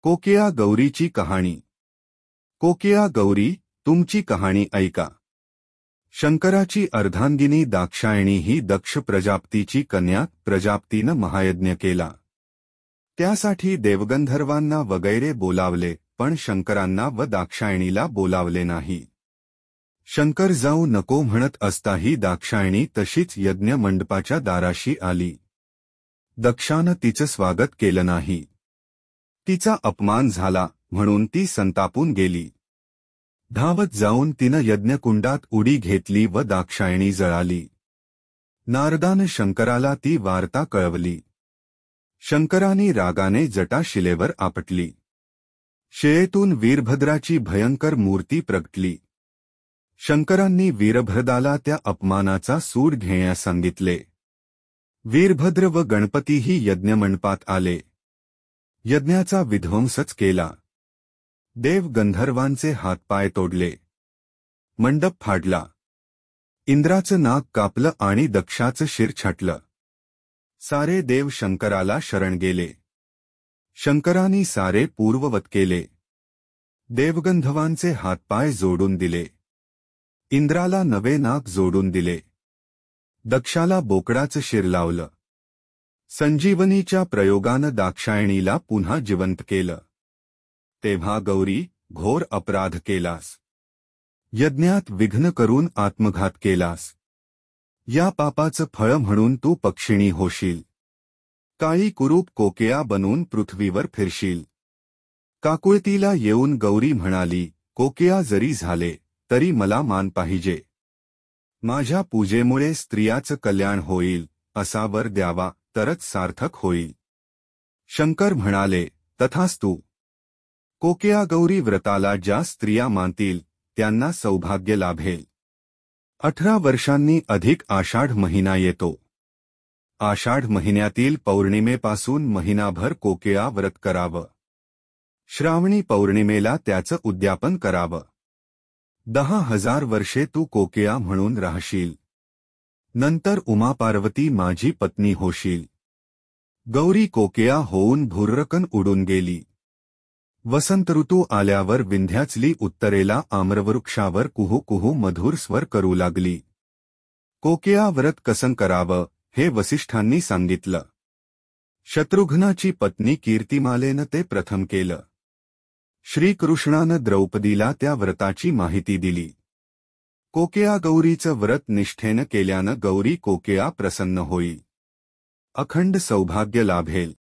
कोकिळा गौरीची कहाणी। कोकिळा गौरी, तुमची कहाणी ऐका। शंकराची अर्धांगिनी दाक्षायणी ही दक्ष प्रजापतीची कन्या। प्रजापतीनं महायज्ञ केला, त्यासाठी देवगंधर्वांना वगैरे बोलावले, पण शंकरांना व दाक्षायणीला बोलावले नाही। शंकर जाऊ नको म्हणत असताही दाक्षायणी तशीच यज्ञ मंडपाच्या दाराशी आली। दक्षानं तिचं स्वागत केलं नाही। तिचा अपमान झाला म्हणून ती संतापून गेली। धावत जाऊन तिनं यज्ञकुंडात उडी घेतली व दाक्षायणी जळाली। नारदानं शंकराला ती वार्ता कळवली। शंकराने रागाने जटाशिलेवर आपटली। शिळेतून वीरभद्राची भयंकर मूर्ती प्रगटली। शंकरांनी वीरभद्राला त्या अपमानाचा सूड घेण्यास सांगितले। वीरभद्र व गणपतीही यज्ञमंडपात आले। यज्ञाचा विध्वंसच केला। देव गंधर्वांचे हातपाय तोडले, मंडप फाडला। इंद्राचं नाक कापलं आणि दक्षाचं शिर छाटलं। सारे देव शंकराला शरण गेले। शंकरांनी सारे पूर्ववत केले। देवगंधर्वांचे हातपाय जोडून दिले। इंद्राला नवे नाक जोडून दिले। दक्षाला बोकडाचं शिर लावलं। संजीवनीच्या प्रयोगानं दाक्षायणीला पुन्हा जिवंत केलं। तेव्हा गौरी, घोर अपराध केलास। यज्ञात विघ्न करून आत्मघात केलास। या पापाचं फळ म्हणून तू पक्षिणी होशील। काळी कुरूप कोकिळा बनून पृथ्वीवर फिरशील। काकुळतीला येऊन गौरी म्हणाली, कोकिळा जरी झाले तरी मला मान पाहिजे। माझ्या पूजेमुळे स्त्रियाचं कल्याण होईल, असा वर द्यावा तरच सार्थक होईल। शंकर म्हणाले, तथास्तु। कोकिळा गौरी व्रताला ज्या स्त्रिया मानतील त्यांना सौभाग्य लाभेल। 18 वर्षांनी अधिक आषाढ महिना येतो। आषाढ महिन्यातील पौर्णिमेपासून महिनाभर कोकिळा व्रत करावं। श्रावणी पौर्णिमेला त्याचं उद्यापन करावं। 10,000 वर्षे तू कोकिळा म्हणून राहशील। नंतर उमा पार्वती माझी पत्नी होशील। गौरी कोकिळा होऊन भुर्रकन उडून गेली। वसंत ऋतू आल्यावर विंध्याचली उत्तरेला आम्रवृक्षावर कुहू कुहू मधुर स्वर करू लागली। कोकिळा व्रत कसं करावं हे वसिष्ठांनी सांगितलं। शत्रुघ्नाची पत्नी कीर्तिमालेनं ते प्रथम केलं। श्रीकृष्णानं द्रौपदीला त्या व्रताची माहिती दिली। कोकिळा गौरीचं व्रत निष्ठेनं केल्यानं गौरी कोकिळा प्रसन्न होईल। अखंड सौभाग्य लाभेल।